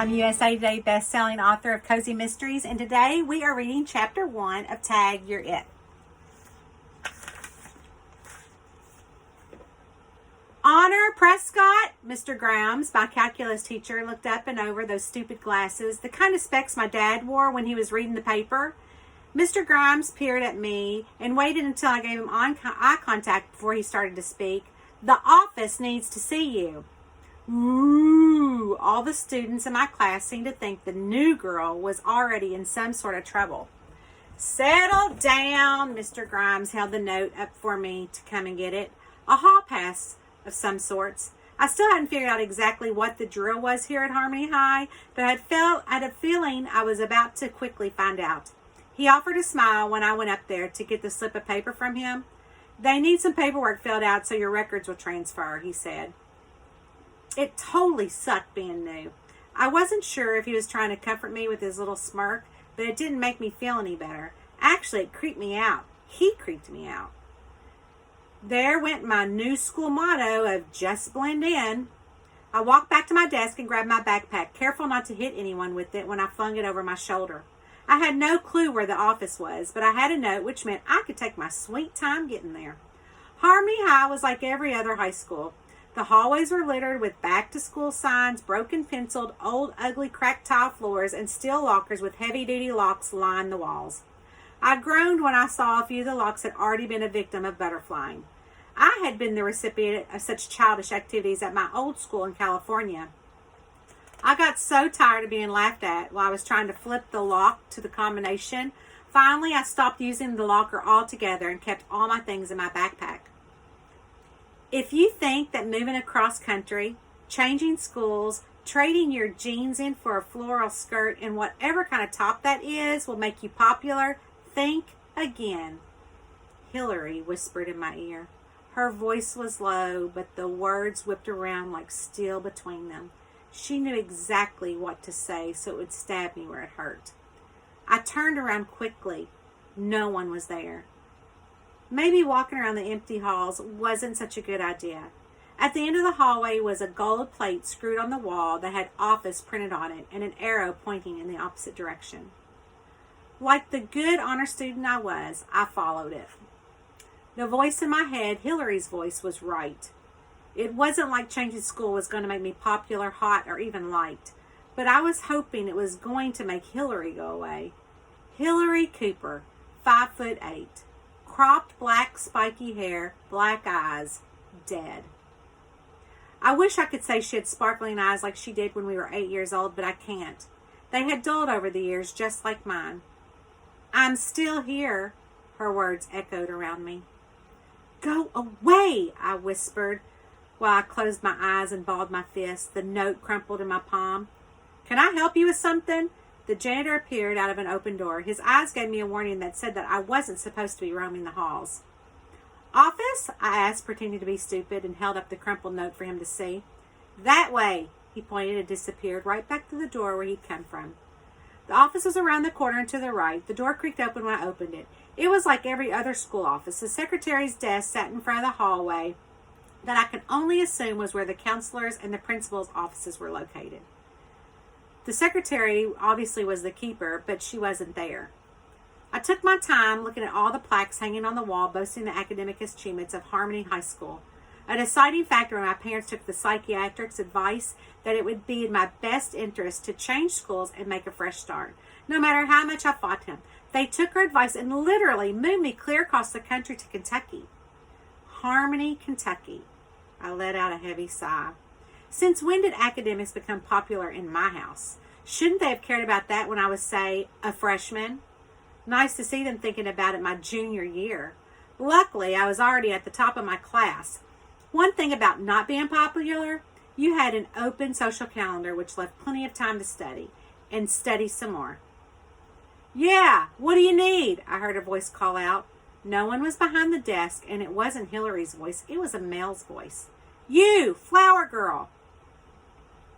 I'm USA Today best-selling author of Cozy Mysteries, and today we are reading Chapter 1 of Tag You're It. Honor Prescott, Mr. Grimes, my calculus teacher, looked up and over those stupid glasses, the kind of specs my dad wore when he was reading the paper. Mr. Grimes peered at me and waited until I gave him eye contact before he started to speak. The office needs to see you. Ooh, all the students in my class seemed to think the new girl was already in some sort of trouble. Settle down, Mr. Grimes held the note up for me to come and get it. A hall pass of some sorts. I still hadn't figured out exactly what the drill was here at Harmony High, but I had a feeling I was about to quickly find out. He offered a smile when I went up there to get the slip of paper from him. They need some paperwork filled out so your records will transfer, he said. It totally sucked being new. I wasn't sure if he was trying to comfort me with his little smirk, but it didn't make me feel any better. Actually, it creeped me out. He creeped me out. There went my new school motto of just blend in. I walked back to my desk and grabbed my backpack, careful not to hit anyone with it when I flung it over my shoulder. I had no clue where the office was, but I had a note which meant I could take my sweet time getting there. Harmony High was like every other high school. The hallways were littered with back-to-school signs, broken penciled, old, ugly, cracked tile floors, and steel lockers with heavy-duty locks lined the walls. I groaned when I saw a few of the locks had already been a victim of butterflying. I had been the recipient of such childish activities at my old school in California. I got so tired of being laughed at while I was trying to flip the lock to the combination. Finally, I stopped using the locker altogether and kept all my things in my backpack. If you think that moving across country, changing schools, trading your jeans in for a floral skirt and whatever kind of top that is will make you popular, think again. Hillary whispered in my ear. Her voice was low, but the words whipped around like steel between them. She knew exactly what to say so it would stab me where it hurt. I turned around quickly. No one was there. Maybe walking around the empty halls wasn't such a good idea. At the end of the hallway was a gold plate screwed on the wall that had office printed on it and an arrow pointing in the opposite direction. Like the good honor student I was, I followed it. The voice in my head, Hillary's voice, was right. It wasn't like changing school was going to make me popular, hot, or even liked, but I was hoping it was going to make Hillary go away. Hillary Cooper, 5'8". Cropped black spiky hair, black eyes, dead. I wish I could say she had sparkling eyes like she did when we were 8 years old, but I can't. They had dulled over the years just like mine. I'm still here, her words echoed around me. Go away, I whispered while I closed my eyes and balled my fists, the note crumpled in my palm. Can I help you with something? The janitor appeared out of an open door. His eyes gave me a warning that said that I wasn't supposed to be roaming the halls. Office? I asked, pretending to be stupid, and held up the crumpled note for him to see. That way, he pointed and disappeared right back to the door where he'd come from. The office was around the corner and to the right. The door creaked open when I opened it. It was like every other school office. The secretary's desk sat in front of the hallway that I could only assume was where the counselors' and the principal's offices were located. The secretary obviously was the keeper, but she wasn't there. I took my time looking at all the plaques hanging on the wall boasting the academic achievements of Harmony High School. A deciding factor when my parents took the psychiatric's advice that it would be in my best interest to change schools and make a fresh start. No matter how much I fought him, they took her advice and literally moved me clear across the country to Kentucky. Harmony, Kentucky. I let out a heavy sigh. Since when did academics become popular in my house? Shouldn't they have cared about that when I was, say, a freshman? Nice to see them thinking about it my junior year. Luckily, I was already at the top of my class. One thing about not being popular, you had an open social calendar which left plenty of time to study, and study some more. Yeah, what do you need? I heard a voice call out. No one was behind the desk, and it wasn't Hillary's voice. It was a male's voice. You, flower girl.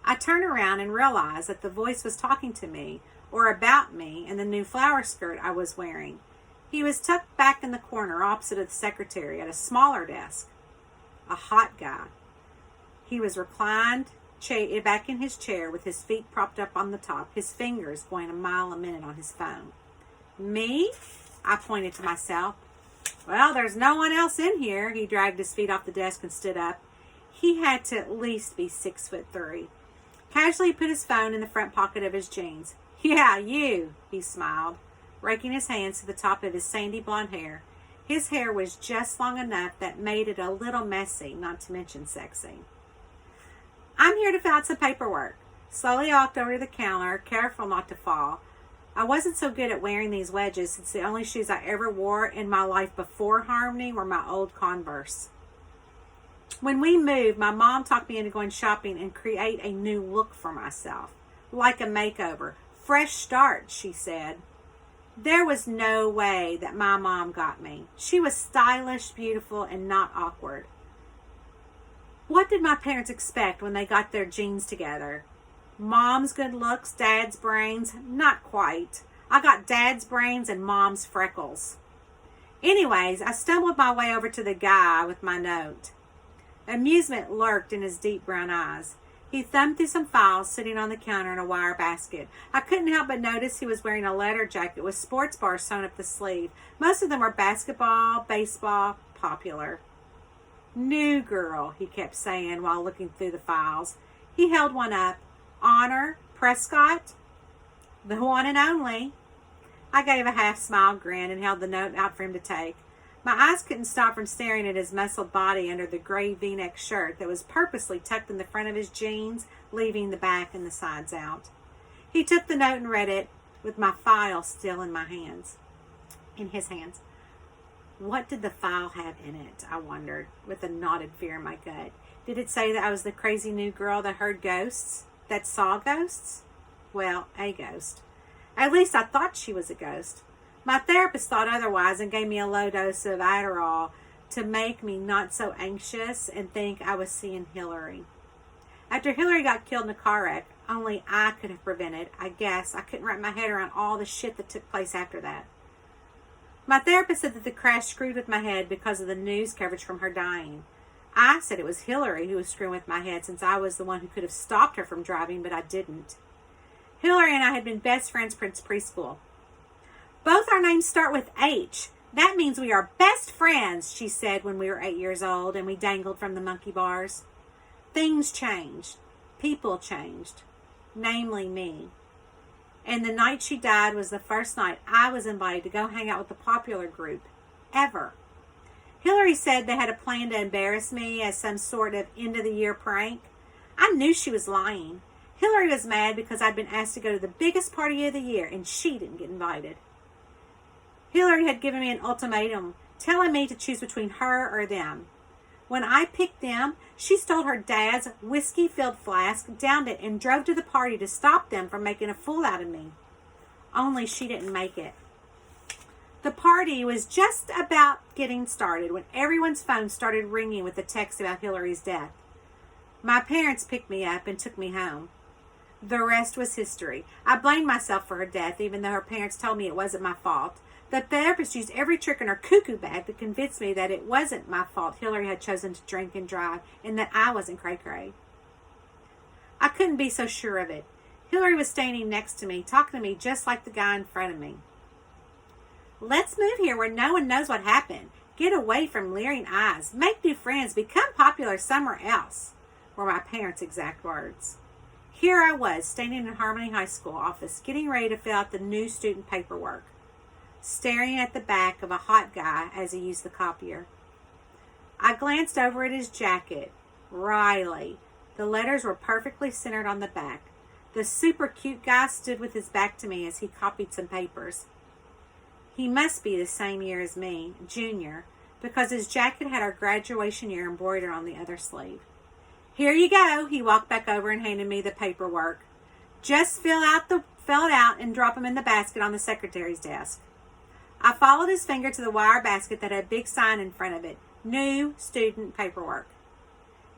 I turned around and realized that the voice was talking to me, or about me, and the new flower skirt I was wearing. He was tucked back in the corner opposite of the secretary at a smaller desk. A hot guy. He was reclined, his chair with his feet propped up on the top, his fingers going a mile a minute on his phone. Me? I pointed to myself. Well, there's no one else in here. He dragged his feet off the desk and stood up. He had to at least be 6'3". Casually, he put his phone in the front pocket of his jeans. Yeah, you, he smiled, raking his hands to the top of his sandy blonde hair. His hair was just long enough that made it a little messy, not to mention sexy. I'm here to fill out some paperwork. Slowly I walked over to the counter, careful not to fall. I wasn't so good at wearing these wedges since the only shoes I ever wore in my life before Harmony were my old Converse. When we moved, my mom talked me into going shopping and create a new look for myself. Like a makeover. Fresh start, she said. There was no way that my mom got me. She was stylish, beautiful, and not awkward. What did my parents expect when they got their genes together? Mom's good looks, dad's brains? Not quite. I got dad's brains and mom's freckles. Anyways, I stumbled my way over to the guy with my note. Amusement lurked in his deep brown eyes. He thumbed through some files sitting on the counter in a wire basket. I couldn't help but notice he was wearing a leather jacket with sports bars sewn up the sleeve. Most of them were basketball, baseball, popular. New girl, he kept saying while looking through the files. He held one up. Honor, Prescott, the one and only. I gave a half-smile grin and held the note out for him to take. My eyes couldn't stop from staring at his muscled body under the gray V-neck shirt that was purposely tucked in the front of his jeans, leaving the back and the sides out. He took the note and read it, with my file still in his hands. What did the file have in it, I wondered, with a knotted fear in my gut. Did it say that I was the crazy new girl that heard ghosts? That saw ghosts? Well, a ghost. At least I thought she was a ghost. My therapist thought otherwise and gave me a low dose of Adderall to make me not so anxious and think I was seeing Hillary. After Hillary got killed in a car wreck, only I could have prevented, I guess, I couldn't wrap my head around all the shit that took place after that. My therapist said that the crash screwed with my head because of the news coverage from her dying. I said it was Hillary who was screwing with my head since I was the one who could have stopped her from driving, but I didn't. Hillary and I had been best friends since preschool. Both our names start with H. That means we are best friends, she said when we were 8 years old and we dangled from the monkey bars. Things changed. People changed. Namely me. And the night she died was the first night I was invited to go hang out with the popular group. Ever. Hillary said they had a plan to embarrass me as some sort of end-of-the-year prank. I knew she was lying. Hillary was mad because I'd been asked to go to the biggest party of the year and she didn't get invited. Hillary had given me an ultimatum, telling me to choose between her or them. When I picked them, she stole her dad's whiskey-filled flask, downed it, and drove to the party to stop them from making a fool out of me. Only she didn't make it. The party was just about getting started when everyone's phone started ringing with a text about Hillary's death. My parents picked me up and took me home. The rest was history. I blamed myself for her death, even though her parents told me it wasn't my fault. The therapist used every trick in her cuckoo bag to convince me that it wasn't my fault Hillary had chosen to drink and drive, and that I wasn't cray-cray. I couldn't be so sure of it. Hillary was standing next to me, talking to me just like the guy in front of me. Let's move here where no one knows what happened. Get away from leering eyes. Make new friends. Become popular somewhere else, were my parents' exact words. Here I was, standing in Harmony High School office, getting ready to fill out the new student paperwork, staring at the back of a hot guy as he used the copier. I glanced over at his jacket. Riley. The letters were perfectly centered on the back. The super cute guy stood with his back to me as he copied some papers. He must be the same year as me, junior, because his jacket had our graduation year embroidered on the other sleeve. Here you go, he walked back over and handed me the paperwork. Just fill it out and drop them in the basket on the secretary's desk. I followed his finger to the wire basket that had a big sign in front of it. New student paperwork.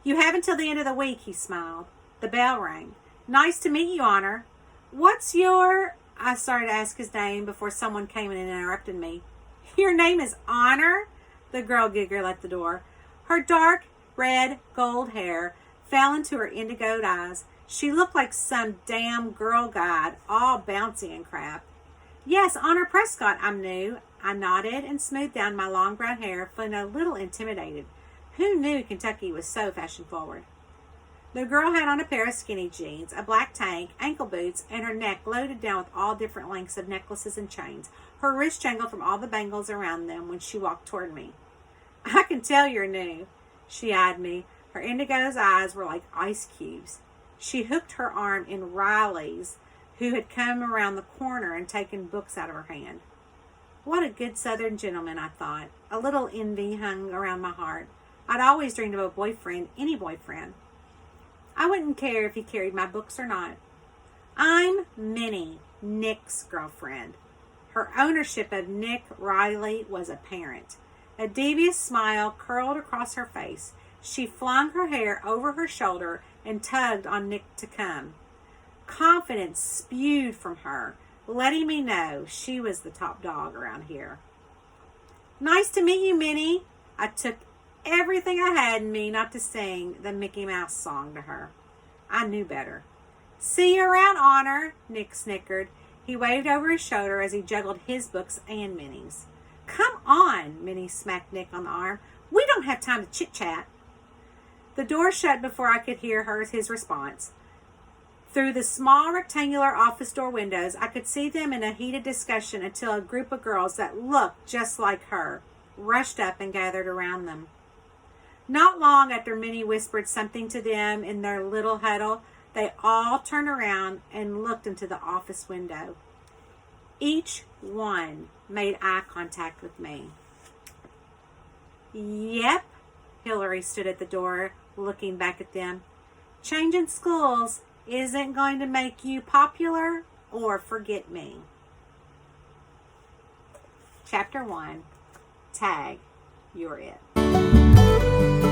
You have until the end of the week, he smiled. The bell rang. Nice to meet you, Honor. What's your... I started to ask his name before someone came in and interrupted me. Your name is Honor? The girl giggled at the door. Her dark, red, gold hair fell into her indigoed eyes. She looked like some damn girl guide, all bouncy and crap. Yes, Honor Prescott, I'm new. I nodded and smoothed down my long brown hair, feeling a little intimidated. Who knew Kentucky was so fashion-forward? The girl had on a pair of skinny jeans, a black tank, ankle boots, and her neck loaded down with all different lengths of necklaces and chains. Her wrists jangled from all the bangles around them when she walked toward me. I can tell you're new. She eyed me. Her indigo's eyes were like ice cubes. She hooked her arm in Riley's, who had come around the corner and taken books out of her hand. What a good Southern gentleman, I thought. A little envy hung around my heart. I'd always dreamed of a boyfriend, any boyfriend. I wouldn't care if he carried my books or not. I'm Minnie, Nick's girlfriend. Her ownership of Nick Riley was apparent. A devious smile curled across her face. She flung her hair over her shoulder and tugged on Nick to come. Confidence spewed from her, letting me know she was the top dog around here. Nice to meet you, Minnie. I took everything I had in me not to sing the Mickey Mouse song to her. I knew better. See you around, Honor, Nick snickered. He waved over his shoulder as he juggled his books and Minnie's. Come on, Minnie smacked Nick on the arm. We don't have time to chit-chat. The door shut before I could hear his response. Through the small rectangular office door windows, I could see them in a heated discussion until a group of girls that looked just like her rushed up and gathered around them. Not long after Minnie whispered something to them in their little huddle, they all turned around and looked into the office window. Each one made eye contact with me. Yep, Hillary stood at the door looking back at them. Changing schools isn't going to make you popular or forget me. Chapter 1. Tag, you're it.